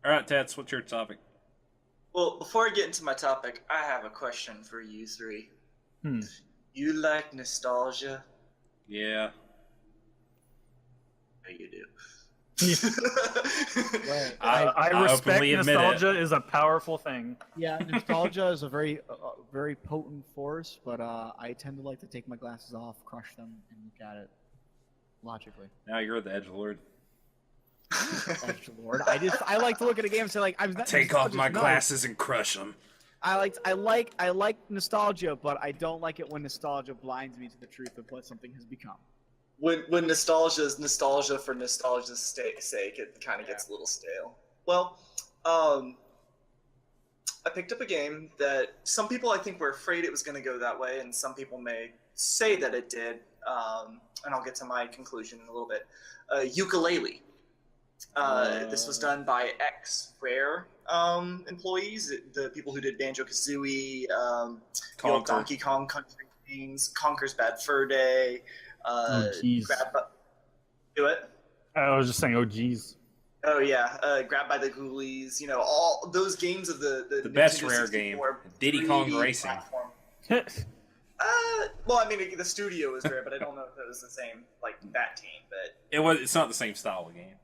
All right, Tats, what's your topic? Well, before I get into my topic, I have a question for you three. Hmm. You like nostalgia? Yeah. No, you do. Well, I I respect openly admit nostalgia is a powerful thing. Yeah, nostalgia is a very potent force, but I tend to like to take my glasses off, crush them, and look at it logically. Now you're the edgelord. Edgelord. I like to look at a game and say like I'm not Take off my nostalgic, no. glasses and crush them. I like nostalgia, but I don't like it when nostalgia blinds me to the truth of what something has become. When nostalgia is nostalgia for nostalgia's sake, it kind of gets a little stale. Well, I picked up a game that some people I think were afraid it was going to go that way, and some people may say that it did. And I'll get to my conclusion in a little bit. Yooka-Laylee. This was done by ex-Rare employees, the people who did Banjo-Kazooie, Donkey Kong Country Things, Conker's Bad Fur Day. Oh, jeez. Do it. I was just saying, oh, jeez. Oh yeah, Grabbed by the Ghoulies. You know, all those games of the best Nintendo Rare 64 game, Diddy Kong 3D Racing. platform. Well, I mean, the studio was Rare, but I don't know if it was the same, like, that team. But It's not the same style of game.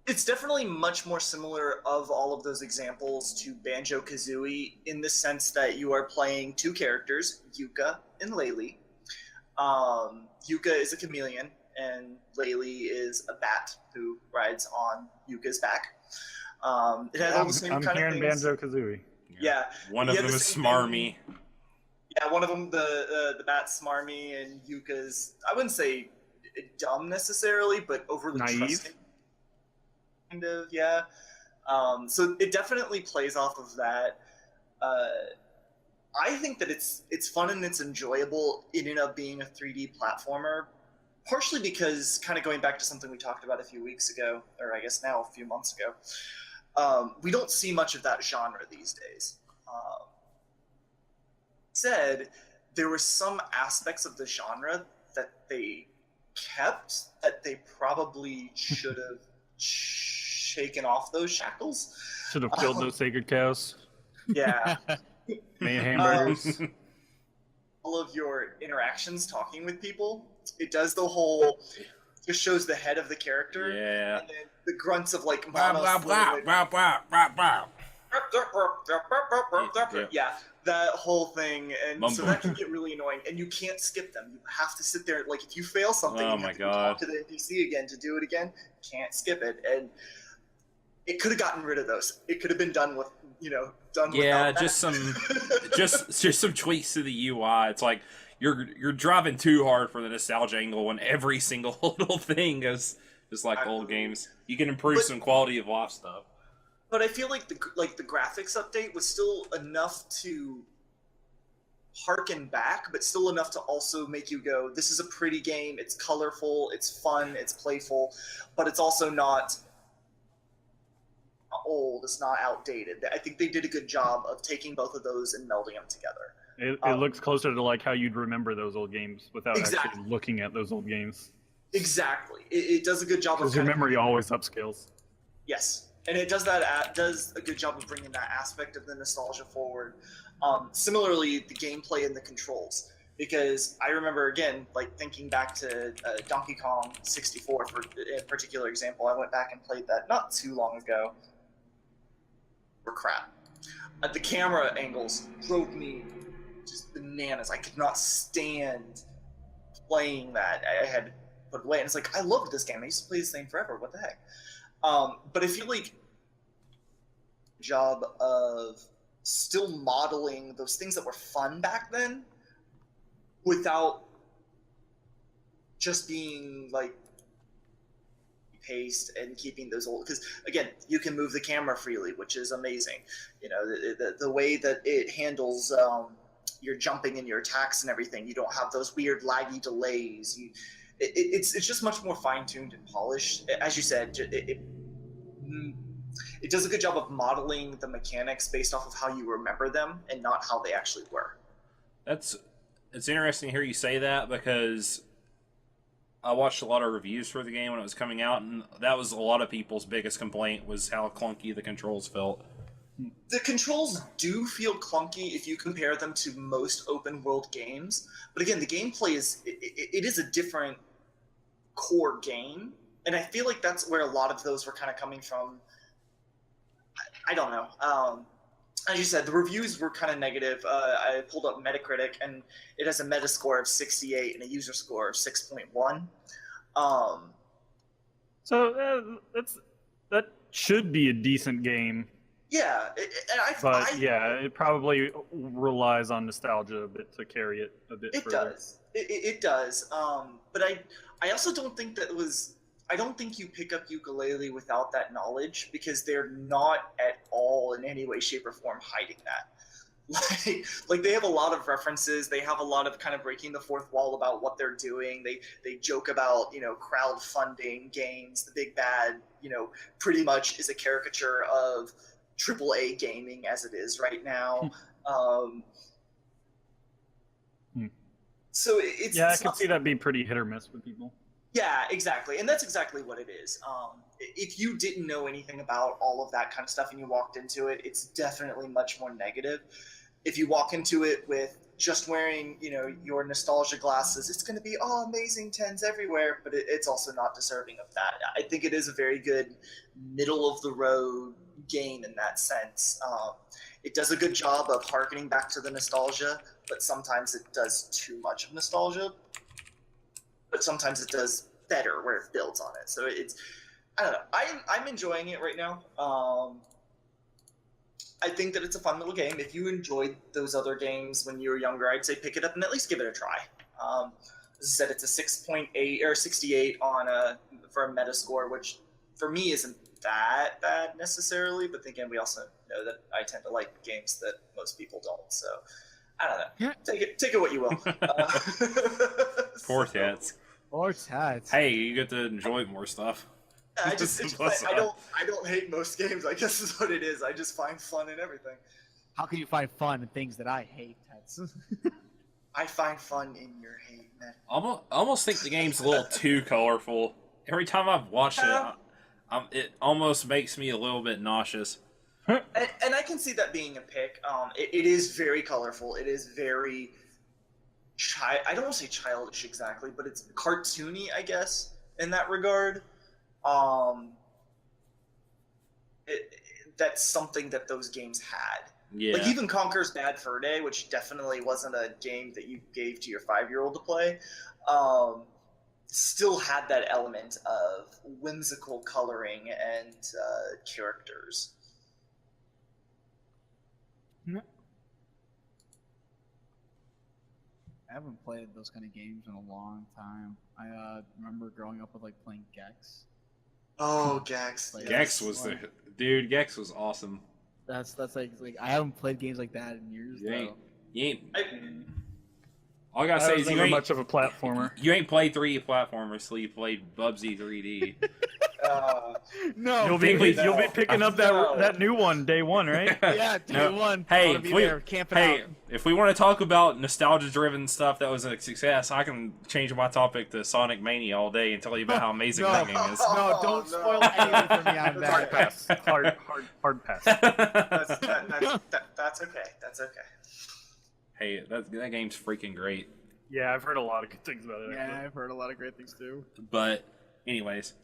it's definitely much more similar of all of those examples to Banjo-Kazooie in the sense that you are playing two characters, Yooka and Laylee. Yooka is a chameleon, and Laylee is a bat who rides on Yuka's back. It has all the same I'm kind of hearing things. Banjo-Kazooie. Yeah. One of them is Smarmy. Yeah, one of them, the bat's smarmy, and Yuka's, I wouldn't say dumb necessarily, but overly Naive? trusting. Kind of, yeah. So it definitely plays off of that. I think that it's fun and it's enjoyable in and of being a 3D platformer, partially because, kind of going back to something we talked about a few weeks ago, or I guess now a few months ago, we don't see much of that genre these days. Said there were some aspects of the genre that they kept that they probably should have shaken off those shackles. Should have killed those sacred cows. Yeah. Made hamburgers. All of your interactions talking with people, it does the whole, just shows the head of the character. Yeah. And then the grunts of like Blah, blah, blah, blah, blah, blah, blah. Yeah, that whole thing, and Mumble. so that can get really annoying. And you can't skip them. You have to sit there. Like if you fail something, Oh you my have to God. talk to the NPC again to do it again. Can't skip it, and it could have gotten rid of those. It could have been done with, done. Yeah, without just that. just some tweaks to the UI. It's like you're driving too hard for the nostalgia angle when every single little thing goes just like old games. You can improve some quality of life stuff. But I feel like the graphics update was still enough to harken back, but still enough to also make you go, this is a pretty game, it's colorful, it's fun, it's playful, but it's also not old, it's not outdated. I think they did a good job of taking both of those and melding them together. It looks closer to like how you'd remember those old games without Exactly. actually looking at those old games. Exactly. It does a good job of Because your memory always upscales. Yes, and it does does a good job of bringing that aspect of the nostalgia forward. Similarly, the gameplay and the controls, because I remember again, like thinking back to Donkey Kong 64 for a particular example. I went back and played that not too long ago. Or crap. The camera angles drove me just bananas. I could not stand playing that. I had to put it away, and it's like I loved this game. I used to play this thing forever. What the heck? But I feel like job of still modeling those things that were fun back then without just being like paced and keeping those old, because again, you can move the camera freely, which is amazing. The way that it handles your jumping and your attacks and everything, you don't have those weird laggy delays. It's just much more fine-tuned and polished. As you said, it does a good job of modeling the mechanics based off of how you remember them and not how they actually were. It's interesting to hear you say that, because I watched a lot of reviews for the game when it was coming out, and that was a lot of people's biggest complaint was how clunky the controls felt. The controls do feel clunky if you compare them to most open world games, but again, the gameplay it is a different core game, and I feel like that's where a lot of those were kind of coming from. I don't know. As you said, the reviews were kind of negative. I pulled up Metacritic, and it has a Metascore of 68 and a user score of 6.1. That should be a decent game. Yeah, it probably relies on nostalgia a bit to carry it a bit further. It does. But I also don't think that was. I don't think you pick up Yooka-Laylee without that knowledge, because they're not at all in any way, shape, or form hiding that. Like they have a lot of references. They have a lot of kind of breaking the fourth wall about what they're doing. They joke about, crowdfunding games. The big bad, pretty much is a caricature of AAA gaming as it is right now. So it's I can see that being pretty hit or miss with people. Yeah, exactly. And that's exactly what it is. If you didn't know anything about all of that kind of stuff and you walked into it, it's definitely much more negative. If you walk into it with just wearing, your nostalgia glasses, it's going to be, amazing tens everywhere, but it's also not deserving of that. I think it is a very good middle-of-the-road game in that sense. It does a good job of harkening back to the nostalgia, but sometimes it does too much of nostalgia. But sometimes it does better where it builds on it. So I don't know. I'm enjoying it right now. I think that it's a fun little game. If you enjoyed those other games when you were younger, I'd say pick it up and at least give it a try. As I said, it's a 6.8 or 68 for a Metascore, which for me isn't that bad necessarily. But again, we also know that I tend to like games that most people don't. So I don't know. Yeah. Take it what you will. Poor Tats. Or Tats. Hey, you get to enjoy more stuff. I don't hate most games. I guess is what it is. I just find fun in everything. How can you find fun in things that I hate, Tats? I find fun in your hate, man. I almost think the game's a little too colorful. Every time I've watched it, it almost makes me a little bit nauseous. And I can see that being a pick. It is very colorful. It is very I don't want to say childish exactly, but it's cartoony, I guess, in that regard. That's something that those games had. Yeah. Like even Conker's Bad Fur Day, which definitely wasn't a game that you gave to your 5-year-old to play, still had that element of whimsical coloring and characters. I haven't played those kind of games in a long time. I remember growing up with playing Gex. Oh, Gex! Gex was Gex was awesome. That's like I haven't played games like that in years. You ain't. All I gotta say is you ain't much of a platformer. You ain't played 3D platformers, so you played Bubsy 3D. No, you'll be picking up that new one day one, right? Yeah, day one. Hey, out. If we want to talk about nostalgia-driven stuff that was a success, I can change my topic to Sonic Mania all day and tell you about how amazing that game is. No, don't spoil anything for me on that. Hard pass. Hard pass. That's okay. That's okay. Hey, that game's freaking great. Yeah, I've heard a lot of good things about it. Yeah, I've heard a lot of great things too. But, anyways,